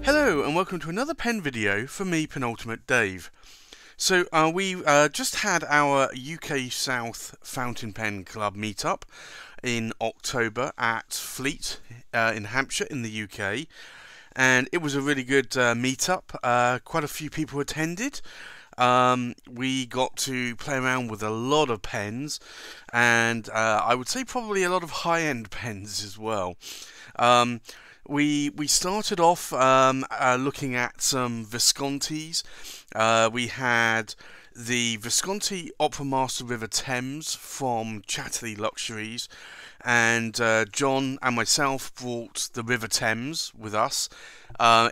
Hello and welcome to another pen video from me, Penultimate Dave. So we just had our UK South Fountain Pen Club meetup in October at Fleet in Hampshire in the UK, and it was a really good meetup. Quite a few people attended. We got to play around with a lot of pens, and I would say probably a lot of high-end pens as well. We started off looking at some Viscontis. We had the Visconti Opera Master River Thames from Chatterley Luxuries, and John and myself brought the River Thames with us.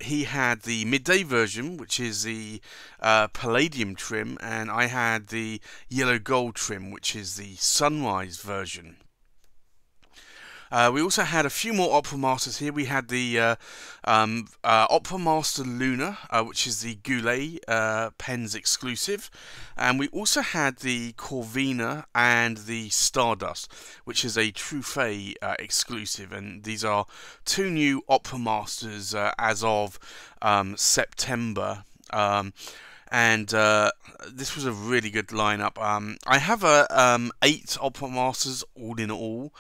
He had the midday version, which is the Palladium trim, and I had the Yellow Gold trim, which is the Sunrise version. We also had a few more Opera Masters here. We had the Opera Master Luna, which is the Goulet pens exclusive, and we also had the Corvina and the Stardust, which is a Truffet exclusive, and these are two new Opera Masters as of September. And this was a really good lineup. I have 8 Opera Masters all in all,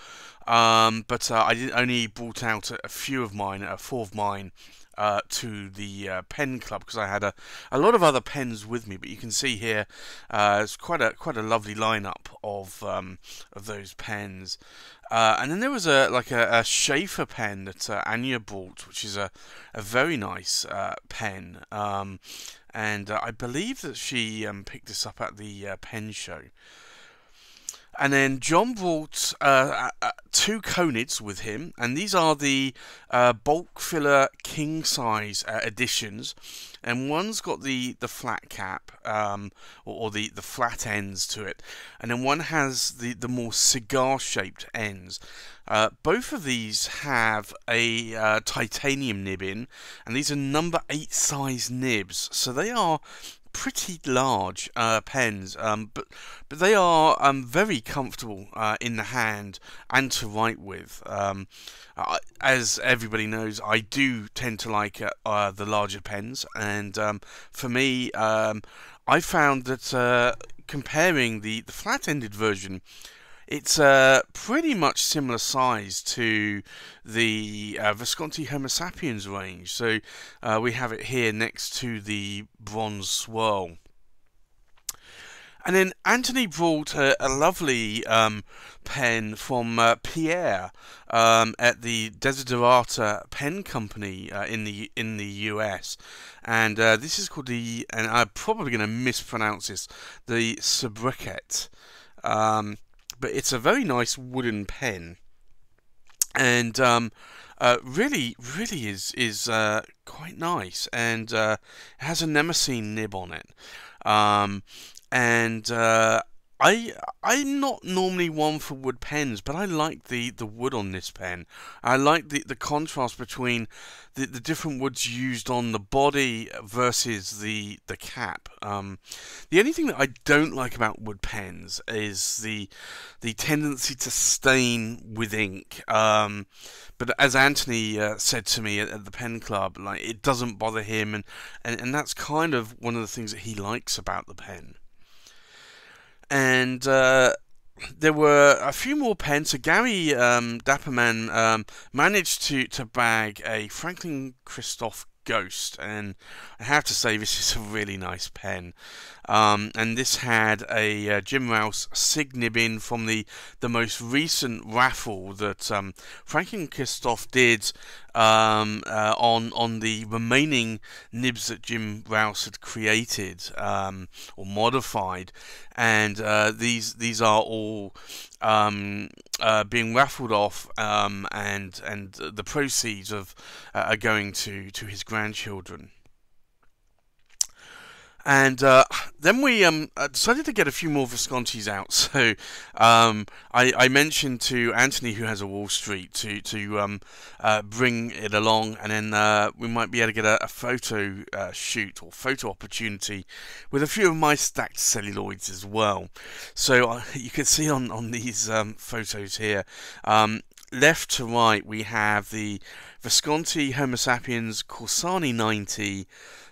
but I only brought out a few of mine, 4 of mine, to the pen club because I had a lot of other pens with me. But you can see here, it's quite a lovely lineup of those pens. And then there was a Schaefer pen that Anya bought, which is a very nice pen. And I believe that she picked this up at the pen show. And then John brought 2 Conids with him, and these are the bulk filler king size editions. And one's got the flat cap, or the flat ends to it, and then one has the more cigar shaped ends. Both of these have a titanium nib in, and these are number 8 size nibs, so they are pretty large pens, but they are very comfortable in the hand and to write with. As everybody knows, I do tend to like the larger pens, and for me, I found that comparing the flat-ended version, it's pretty much similar size to the Visconti Homo sapiens range. So we have it here next to the bronze swirl. And then Anthony brought a lovely pen from Pierre at the Desiderata Pen Company in the US, and this is called the, and I'm probably going to mispronounce this, the Sobriquet. But it's a very nice wooden pen, and really is quite nice, and it has a Nemesine nib on it, and I'm not normally one for wood pens, but I like the wood on this pen. I like the contrast between the different woods used on the body versus the cap. The only thing that I don't like about wood pens is the tendency to stain with ink. But as Anthony said to me at the pen club, like, it doesn't bother him, and that's kind of one of the things that he likes about the pen. And there were a few more pens. So Gary Dapperman managed to bag a Franklin Christoph Ghost, and I have to say this is a really nice pen. And this had a Jim Rouse Sig nib in from the most recent raffle that Franklin Christoph did on the remaining nibs that Jim Rouse had created or modified, and these are all being raffled off, and the proceeds are going to his grandchildren. And then we decided to get a few more Viscontis out. So I mentioned to Anthony, who has a Wall Street, to bring it along, and then we might be able to get a photo shoot or photo opportunity with a few of my stacked celluloids as well. So you can see on these photos here, left to right, we have the Visconti Homo sapiens Corsani 90,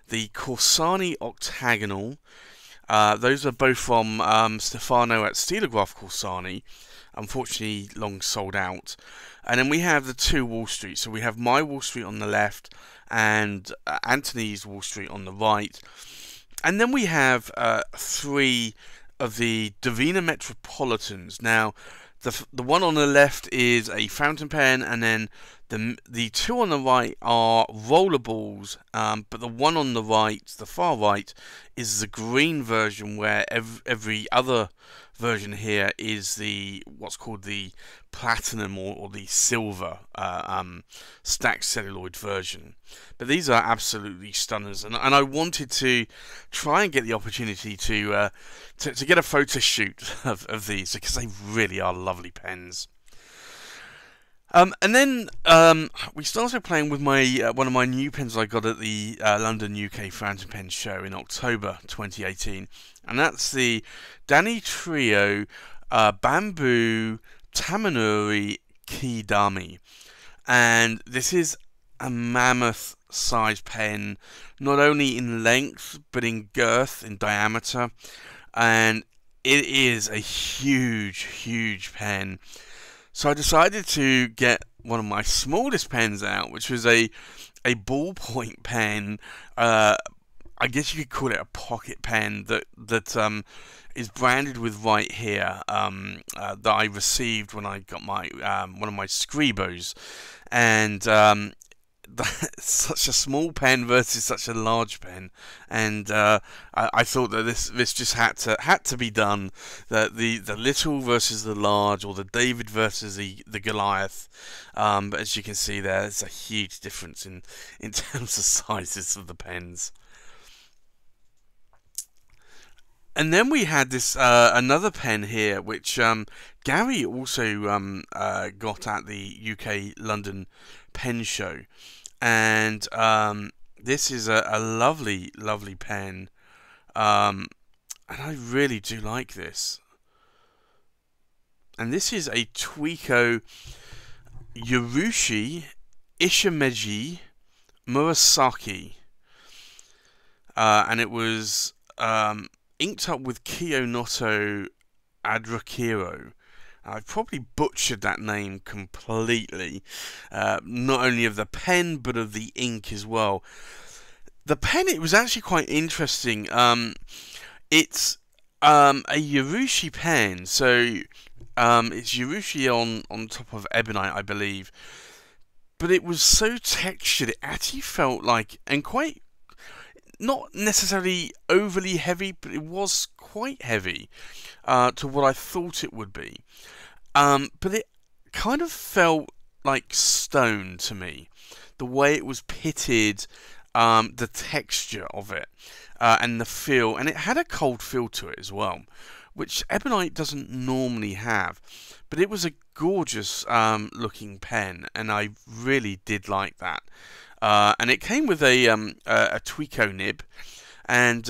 the Corsani Octagonal. Those are both from Stefano at Stilograph Corsani. Unfortunately, long sold out. And then we have the two Wall Street. So we have my Wall Street on the left and Anthony's Wall Street on the right. And then we have three of the Divina Metropolitans. Now, the one on the left is a fountain pen, and then the two on the right are rollerballs. But the one on the right, the far right, is the green version, where every other version here is what's called the platinum or the silver stacked celluloid version. But these are absolutely stunners, and I wanted to try and get the opportunity to get a photo shoot of these, because they really are lovely pens. And then we started playing with my one of my new pens I got at the London UK Fountain Pen Show in October 2018, and that's the Danny Trio Bamboo Tamanuri Kidami. And this is a mammoth size pen, not only in length but in girth, in diameter, and it is a huge pen. So I decided to get one of my smallest pens out, which was a ballpoint pen. I guess you could call it a pocket pen that is branded with right here, that I received when I got my one of my Scribos, and such a small pen versus such a large pen, and I thought that this just had to be done. The little versus the large, or the David versus the Goliath. But as you can see there's a huge difference in terms of sizes of the pens. And then we had this another pen here, which Gary also got at the UK London Pen Show, and this is a lovely pen, and I really do like this. And this is a Tweeko Yurushi Ishimeji Murasaki, and it was inked up with Kiyonoto Adrakiro. I've probably butchered that name completely, not only of the pen but of the ink as well. The pen, it was actually quite interesting. It's a Urushi pen, so it's Urushi on top of ebonite, I believe, but it was so textured, it actually felt like, and quite, not necessarily overly heavy, but it was quite heavy to what I thought it would be. But it kind of felt like stone to me, the way it was pitted, the texture of it, and the feel, and it had a cold feel to it as well, which ebonite doesn't normally have. But it was a gorgeous looking pen, and I really did like that. And it came with a Tweeko nib, and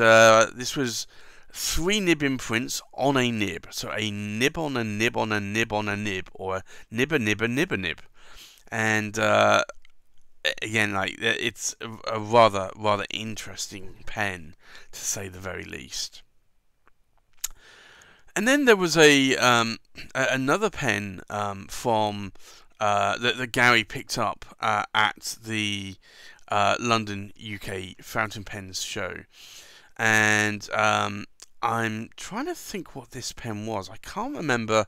this was 3 nib imprints on a nib. So a nib on a nib on a nib on a nib, or a nib a nib a nib a nib. And again, like, it's a rather interesting pen, to say the very least. And then there was another pen from that Gary picked up at the London UK Fountain Pens Show, and I'm trying to think what this pen was. I can't remember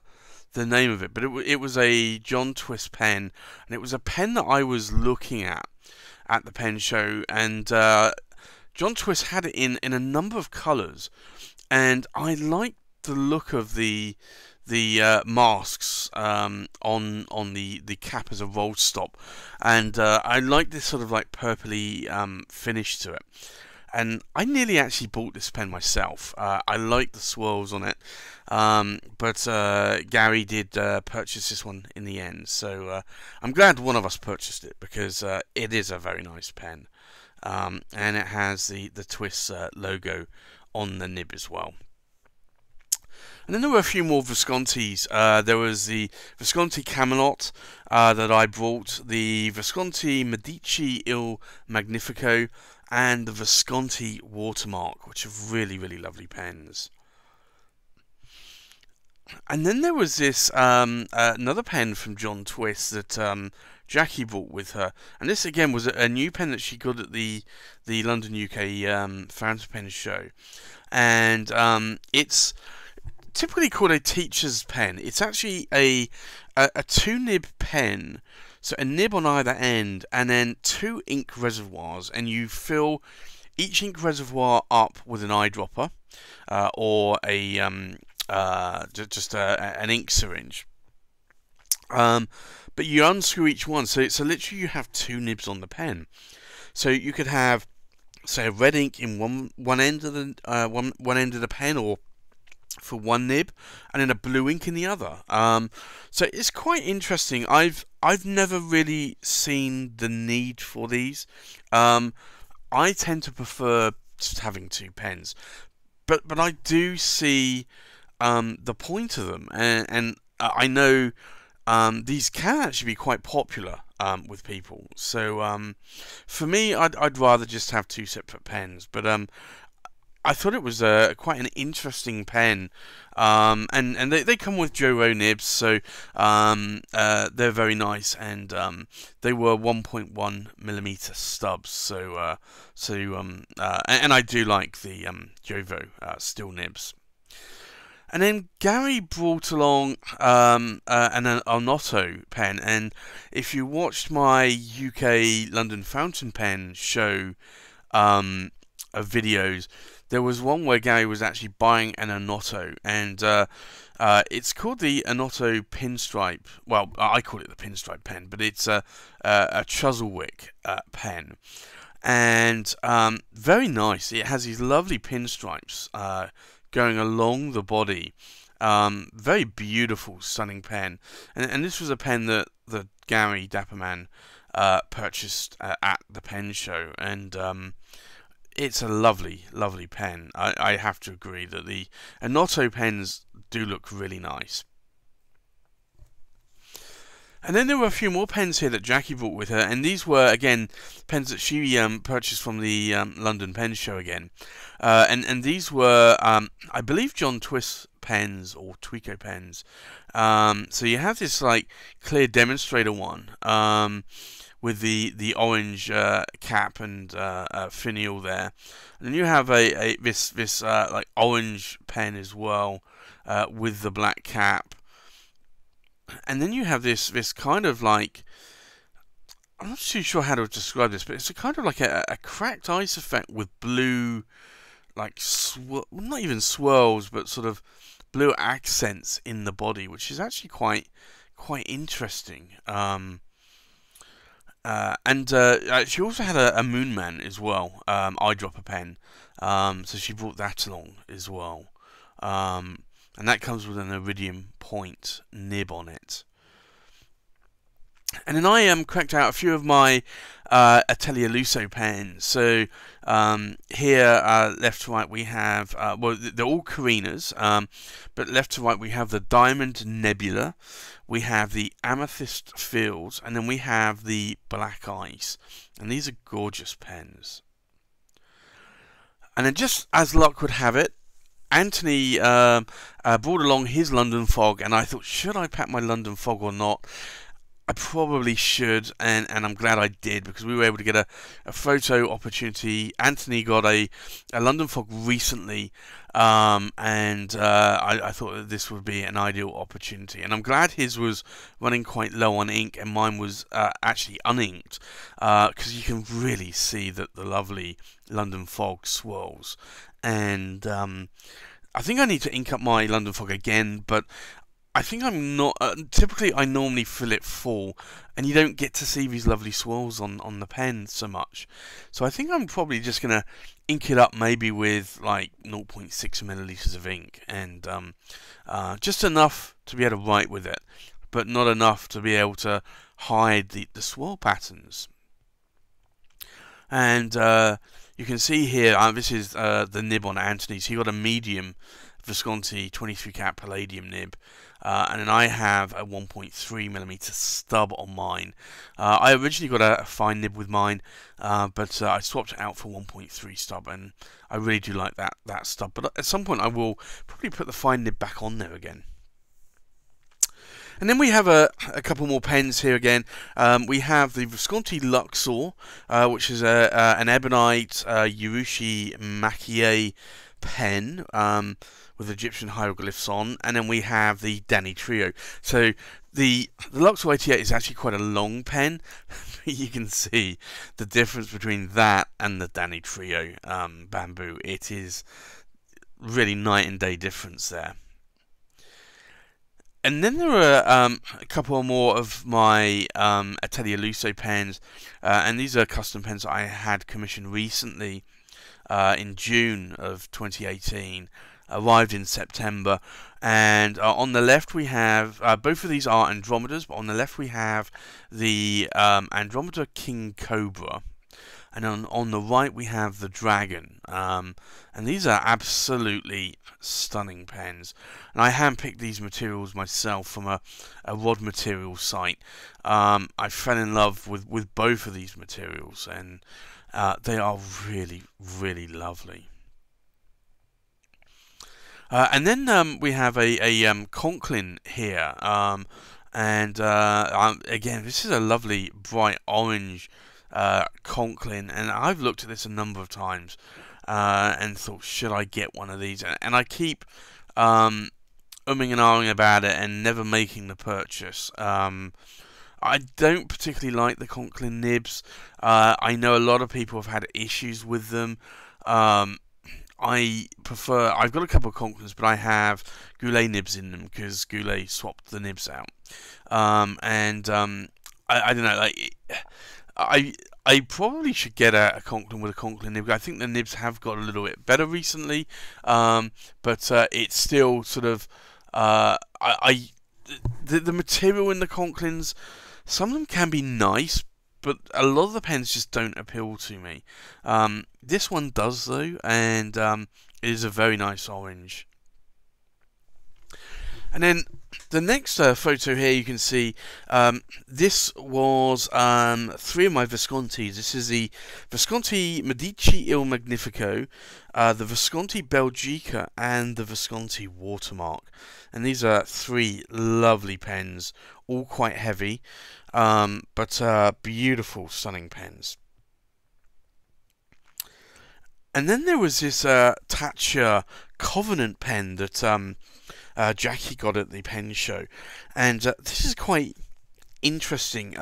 the name of it, but it was a John Twist pen, and it was a pen that I was looking at the pen show, and John Twist had it in a number of colours, and I liked the look of the masks on the cap as a roll stop, and I like this sort of like purpley finish to it. And I nearly actually bought this pen myself. I like the swirls on it, but Gary did purchase this one in the end. So I'm glad one of us purchased it, because it is a very nice pen, and it has the Twist logo on the nib as well. And then there were a few more Viscontis. There was the Visconti Camelot that I brought, the Visconti Medici Il Magnifico, and the Visconti Watermark, which are really, really lovely pens. And then there was this another pen from John Twist that Jackie brought with her, and this again was a new pen that she got at the London UK Fountain Pen show, and it's typically called a teacher's pen. It's actually a two nib pen, so a nib on either end, and then two ink reservoirs, and you fill each ink reservoir up with an eyedropper or a just an ink syringe. But you unscrew each one, so literally you have two nibs on the pen. So you could have, say, a red ink in one end of the one end of the pen, or for one nib, and then a blue ink in the other. So it's quite interesting. I've never really seen the need for these. I tend to prefer just having two pens, but I do see the point of them, and I know these can actually be quite popular with people. So for me, I'd rather just have two separate pens. But I thought it was quite an interesting pen, and they come with Joro nibs, so they're very nice, and they were 1.1mm stubs. So and I do like the Joro steel nibs. And then Gary brought along an Arnotto pen, and if you watched my UK London Fountain Pen show of videos, there was one where Gary was actually buying an Arnotto, and it's called the Arnotto Pinstripe. Well, I call it the Pinstripe pen, but it's a Chuzzlewit pen, and very nice. It has these lovely pinstripes going along the body. Very beautiful, stunning pen. And this was a pen that Gary Dapperman purchased at the pen show, and it's a lovely, lovely pen. I have to agree that the Arnotto pens do look really nice. And then there were a few more pens here that Jackie brought with her, and these were, again, pens that she purchased from the London Pen Show again. And these were, I believe, John Twist pens, or Tweako pens. So you have this, like, clear demonstrator one, with the orange cap and finial there. And then you have this like orange pen as well, with the black cap. And then you have this kind of like, I'm not too sure how to describe this, but it's a kind of like a cracked ice effect with blue, like not even swirls, but sort of blue accents in the body, which is actually quite interesting. And she also had a Moonman as well, eyedropper pen. So she brought that along as well. And that comes with an iridium point nib on it. And then I cracked out a few of my Atelier Lusso pens. So here, left to right, we have, well, they're all Carinas, but left to right we have the Diamond Nebula, we have the Amethyst Fields, and then we have the Black Ice. And these are gorgeous pens. And then, just as luck would have it, Anthony brought along his London Fog, and I thought, should I pack my London Fog or not? I probably should, and I'm glad I did, because we were able to get a photo opportunity. Anthony got a London Fog recently, and I thought that this would be an ideal opportunity. And I'm glad his was running quite low on ink, and mine was actually uninked, because you can really see that the lovely London Fog swirls. And I think I need to ink up my London Fog again, but I think I'm not. Typically, I normally fill it full, and you don't get to see these lovely swirls on the pen so much. So I think I'm probably just going to ink it up maybe with like 0.6 milliliters of ink, and just enough to be able to write with it, but not enough to be able to hide the swirl patterns. And you can see here, this is the nib on Anthony's. He got a medium Visconti 23 cat Palladium nib, and then I have a 1.3mm stub on mine. I originally got a fine nib with mine, but I swapped it out for 1.3 stub, and I really do like that stub. But at some point I will probably put the fine nib back on there again. And then we have a couple more pens here again. We have the Visconti Luxor, which is an ebonite Urushi Makie pen with Egyptian hieroglyphs on. And then we have the Danny Trio. So the Luxor 88 is actually quite a long pen. You can see the difference between that and the Danny Trio bamboo. It is really night and day difference there. And then there are a couple more of my Atelier Lusso pens, and these are custom pens that I had commissioned recently in June of 2018, arrived in September, and on the left we have, both of these are Andromedas, but on the left we have the Andromeda King Cobra. And on the right we have the Dragon, and these are absolutely stunning pens. And I handpicked these materials myself from a rod material site. I fell in love with both of these materials, and they are really, really lovely. And then we have a Conklin here, and again, this is a lovely bright orange Conklin, and I've looked at this a number of times and thought, should I get one of these? And I keep umming and ahhing about it and never making the purchase. I don't particularly like the Conklin nibs. I know a lot of people have had issues with them. I prefer, I've got a couple of Conklins, but I have Goulet nibs in them because Goulet swapped the nibs out. I don't know, like, I probably should get a Conklin with a Conklin nib. I think the nibs have got a little bit better recently, but it's still sort of the material in the Conklins. Some of them can be nice, but a lot of the pens just don't appeal to me. This one does though, and it is a very nice orange. And then the next photo here, you can see this was 3 of my Viscontis. This is the Visconti Medici Il Magnifico, the Visconti Belgica, and the Visconti Watermark. And these are 3 lovely pens, all quite heavy, but beautiful, stunning pens. And then there was this Tatcha Covenant pen that Jackie got at the pen show, and this is quite interesting.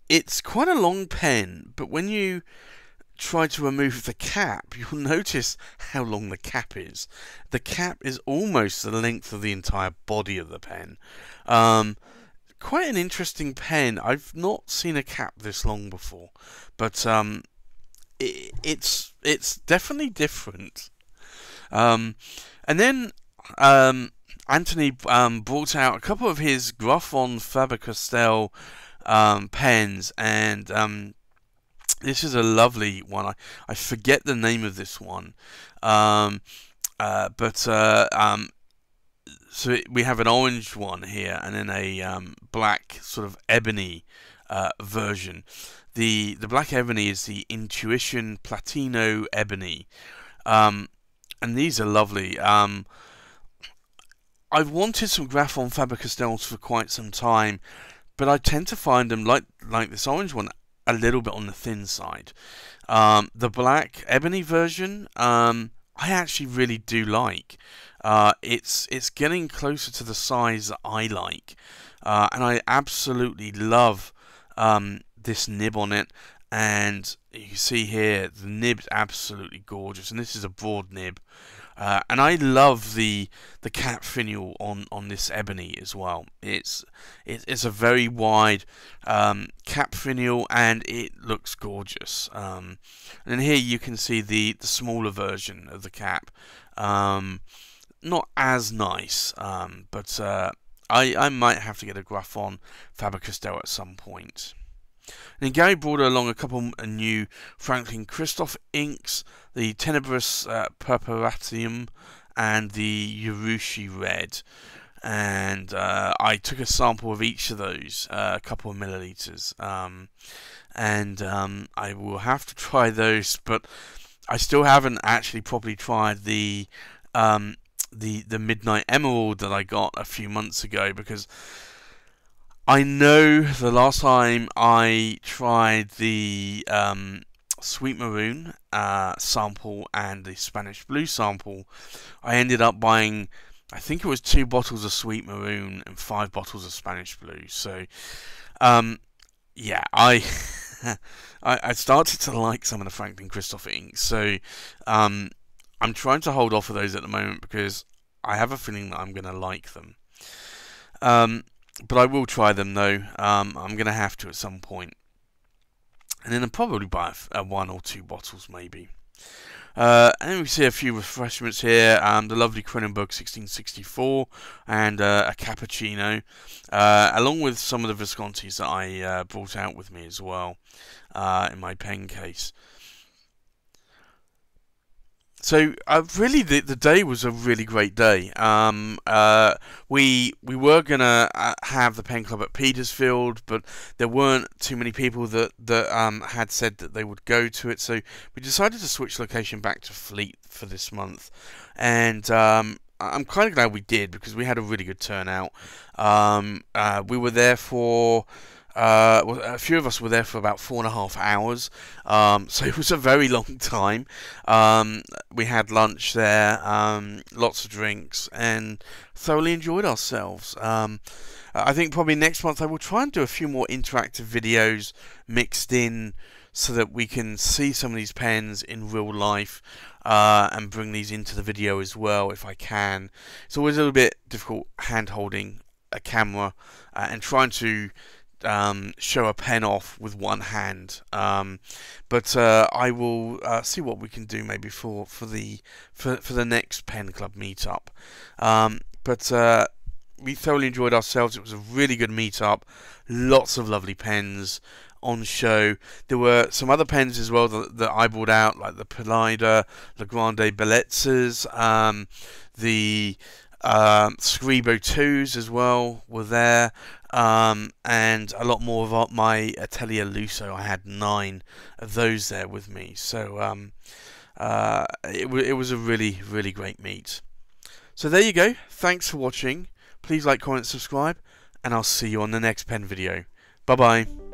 It's quite a long pen, but when you try to remove the cap, you'll notice how long the cap is. The cap is almost the length of the entire body of the pen. Quite an interesting pen. I've not seen a cap this long before, but it's definitely different. And then Anthony brought out a couple of his Gruffon Faber-Castell pens, and this is a lovely one. I forget the name of this one, so we have an orange one here, and then a black sort of ebony version. The black ebony is the Intuition Platino Ebony, and these are lovely. I've wanted some Gruffon Faber-Castells for quite some time, but I tend to find them, like this orange one, a little bit on the thin side. The black ebony version, I actually really do like. It's getting closer to the size that I like, and I absolutely love this nib on it. And you can see here the nib's absolutely gorgeous, and this is a broad nib. And I love the cap finial on this ebony as well. It's a very wide cap finial, and it looks gorgeous. And then here you can see the smaller version of the cap. Not as nice, but I might have to get a Gruffon Faber-Castell at some point. And then Gary brought along a couple new Franklin Christoph inks, the Tenebrous Purpuratium and the Urushi Red. And I took a sample of each of those, a couple of milliliters, and I will have to try those, but I still haven't actually properly tried the Midnight Emerald that I got a few months ago, because I know the last time I tried the Sweet Maroon sample and the Spanish Blue sample, I ended up buying, I think it was 2 bottles of Sweet Maroon and 5 bottles of Spanish Blue. So, yeah, I started to like some of the Franklin Christopher inks. So, I'm trying to hold off of those at the moment because I have a feeling that I'm going to like them. But I will try them though. I'm going to have to at some point. And then I'll probably buy 1 or 2 bottles maybe. And then we see a few refreshments here. The lovely Cronenberg 1664 and a cappuccino, along with some of the Viscontis that I brought out with me as well in my pen case. So really, the day was a really great day. We were gonna have the pen club at Petersfield, but there weren't too many people that had said that they would go to it. So we decided to switch location back to Fleet for this month, and I'm kind of glad we did because we had a really good turnout. We were there for. Well, a few of us were there for about 4.5 hours, so it was a very long time. We had lunch there, lots of drinks, and thoroughly enjoyed ourselves. I think probably next month I will try and do a few more interactive videos mixed in so that we can see some of these pens in real life, and bring these into the video as well if I can. It's always a little bit difficult hand holding a camera and trying to show a pen off with one hand, but I will see what we can do maybe for the next pen club meetup. But we thoroughly enjoyed ourselves. It was a really good meetup. Lots of lovely pens on show. There were some other pens as well that I brought out, like the Pelida, the Grande Bellezzas, the Scribo 2s as well were there, and a lot more of my Atelier Lusso. I had 9 of those there with me, so it was a really, really great meet. So there you go. Thanks for watching. Please like, comment, subscribe, and I'll see you on the next pen video. Bye bye.